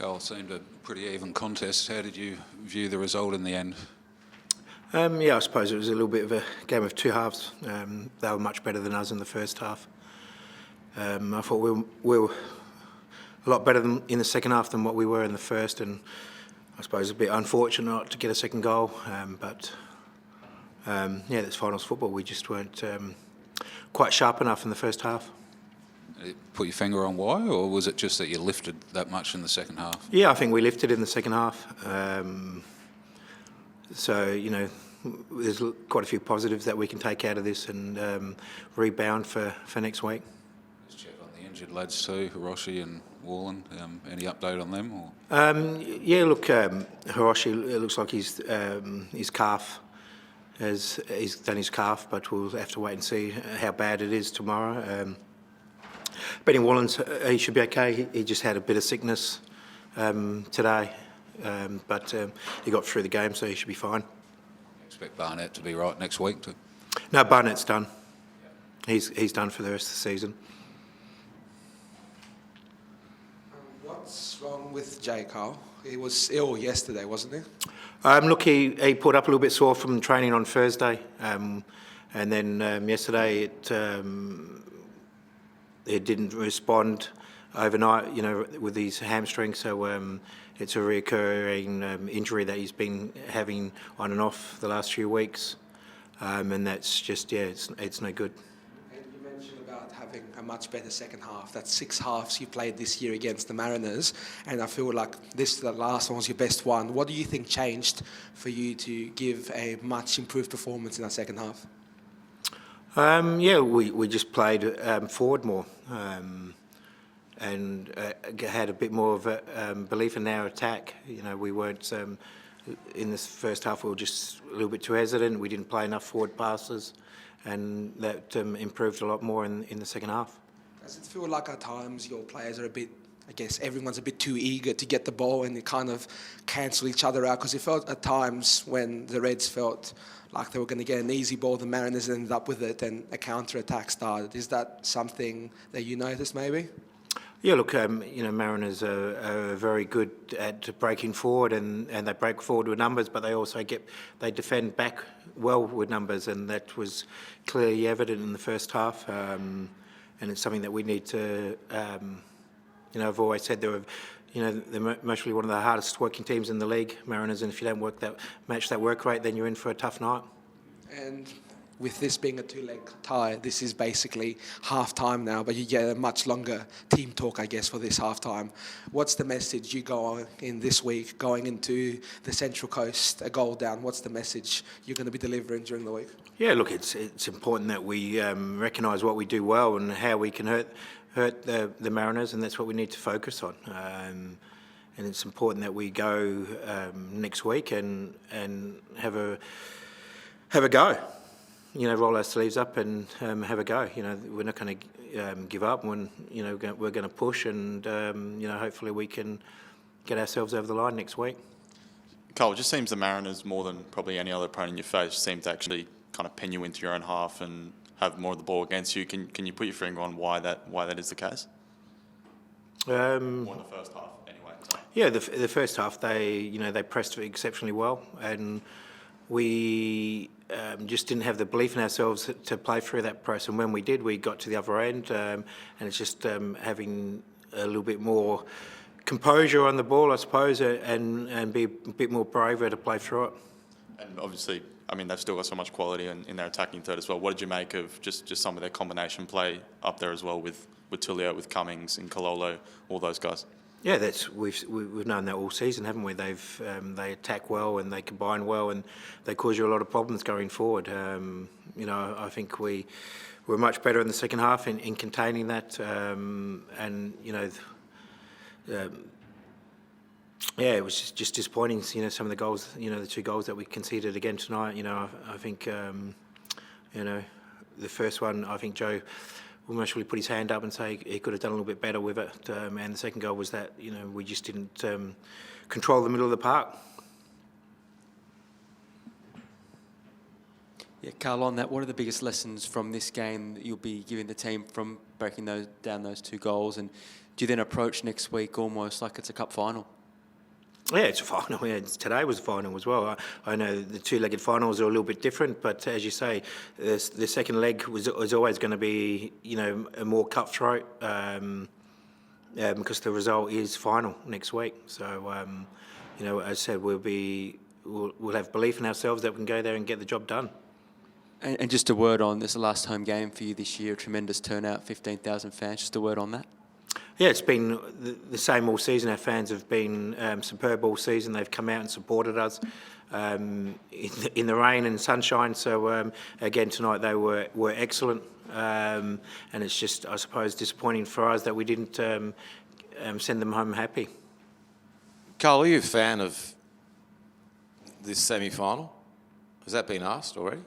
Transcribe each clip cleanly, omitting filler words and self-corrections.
Carl, it seemed a pretty even contest. How did you view the result in the end? Yeah, I suppose it was a little bit of a game of two halves. They were much better than us in the first half. I thought we were a lot better in the second half than what we were in the first, and I suppose a bit unfortunate not to get a second goal. But yeah, that's finals football. We just weren't quite sharp enough in the first half. Put your finger on why, or was it just that you lifted that much in the second half? Yeah, I think we lifted in the second half. So, you know, there's quite a few positives that we can take out of this and rebound for next week. Just check on the injured lads too, Hiroshi and Wallen. Any update on them? Or? Yeah, look, Hiroshi, it looks like his calf he's done his calf, but we'll have to wait and see how bad it is tomorrow. Benny Wallen's, he should be okay. He just had a bit of sickness today, but he got through the game, so he should be fine. Expect Barnett to be right next week too? No, Barnett's done. He's done for the rest of the season. What's wrong with Jay, Carl? He was ill yesterday, wasn't he? Look, he pulled up a little bit sore from training on Thursday, and then yesterday it didn't respond overnight, you know, with his hamstring. So it's a recurring injury that he's been having on and off the last few weeks, and that's just, yeah, it's no good. And you mentioned about having a much better second half. That's 6 halves you played this year against the Mariners, and I feel like the last one was your best one. What do you think changed for you to give a much improved performance in that second half? Yeah, we just played forward more and had a bit more of a belief in our attack. You know, we weren't in this first half. We were just a little bit too hesitant. We didn't play enough forward passes, and that improved a lot more in the second half. Does it feel like at times your players are a bit, I guess everyone's a bit too eager to get the ball and they kind of cancel each other out? Because it felt at times when the Reds felt like they were going to get an easy ball, the Mariners ended up with it and a counter-attack started. Is that something that you noticed maybe? Yeah, look, you know, Mariners are very good at breaking forward, and they break forward with numbers, but they also they defend back well with numbers, and that was clearly evident in the first half. And it's something that we need to, you know, I've always said they're mostly one of the hardest working teams in the league, Mariners, and if you don't match that work rate, then you're in for a tough night. And with this being a 2-leg tie, this is basically half-time now, but you get a much longer team talk, I guess, for this half-time. What's the message you go on in this week, going into the Central Coast, a goal down? What's the message you're going to be delivering during the week? Yeah, look, it's important that we recognise what we do well and how we can hurt the Mariners, and that's what we need to focus on. And it's important that we go next week and have a go. You know, roll our sleeves up and have a go. You know, we're not going to give up. When we're going to push, and you know, hopefully we can get ourselves over the line next week. Carl, it just seems the Mariners, more than probably any other opponent you face, seem to actually kind of pin you into your own half and have more of the ball against you. Can you put your finger on why that is the case? More in the first half, anyway. Yeah, the first half they pressed exceptionally well, and we just didn't have the belief in ourselves to play through that press. And when we did, we got to the other end, and it's just having a little bit more composure on the ball, I suppose, and be a bit more braver to play through it. And obviously, I mean, they've still got so much quality in their attacking third as well. What did you make of just some of their combination play up there as well with Tulio, with Cummings and Kalolo, all those guys? Yeah, we've known that all season, haven't we? They attack well and they combine well, and they cause you a lot of problems going forward. You know, I think we were much better in the second half in containing that, and you know, yeah, it was just disappointing. You know, some of the goals, you know, the 2 goals that we conceded again tonight. You know, I think, you know, the first one, I think Joe almost really put his hand up and say he could have done a little bit better with it. And the second goal was that, you know, we just didn't control the middle of the park. Yeah, Carl, on that, what are the biggest lessons from this game that you'll be giving the team from breaking down those 2 goals? And do you then approach next week almost like it's a cup final? Yeah, it's a final. Yeah, today was a final as well. I know the two-legged finals are a little bit different, but as you say, the second leg was always going to be, a more cutthroat because the result is final next week. So, as I said, we'll have belief in ourselves that we can go there and get the job done. And just a word on this, the last home game for you this year, tremendous turnout, 15,000 fans. Just a word on that. Yeah, it's been the same all season. Our fans have been superb all season. They've come out and supported us in the rain and sunshine. So again tonight they were excellent, and it's just, I suppose, disappointing for us that we didn't send them home happy. Cole, are you a fan of this semi-final? Has that been asked already?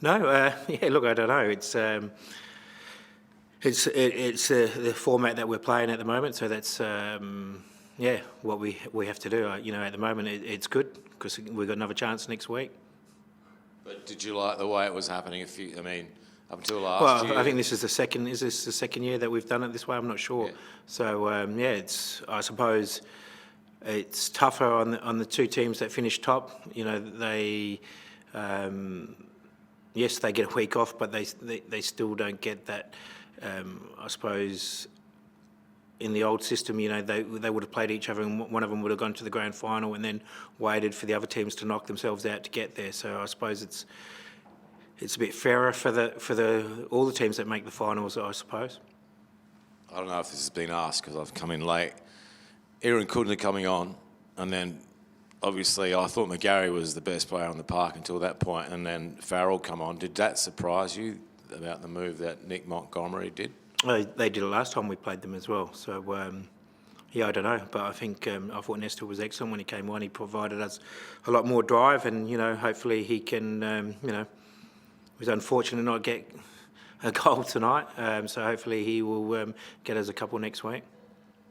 No, yeah. Look, I don't know. It's the format that we're playing at the moment, so that's what we have to do. At the moment it's good because we've got another chance next week. But did you like the way it was happening? Up until last year. I think this is the second. Is this the second year that we've done it this way? I'm not sure. Yeah. So I suppose it's tougher on the two teams that finish top. They. Yes, they get a week off, but they still don't get that. I suppose in the old system, they would have played each other, and one of them would have gone to the grand final and then waited for the other teams to knock themselves out to get there. So I suppose it's a bit fairer for all the teams that make the finals, I suppose. I don't know if this has been asked because I've come in late. Aaron Kudner coming on, and then obviously I thought McGarry was the best player on the park until that point, and then Farrell come on. Did that surprise you about the move that Nick Montgomery did? They did it last time we played them as well. So, I don't know. But I think I thought Nestor was excellent when he came on. He provided us a lot more drive, and, hopefully he can, he was unfortunate not get a goal tonight. So hopefully he will get us a couple next week.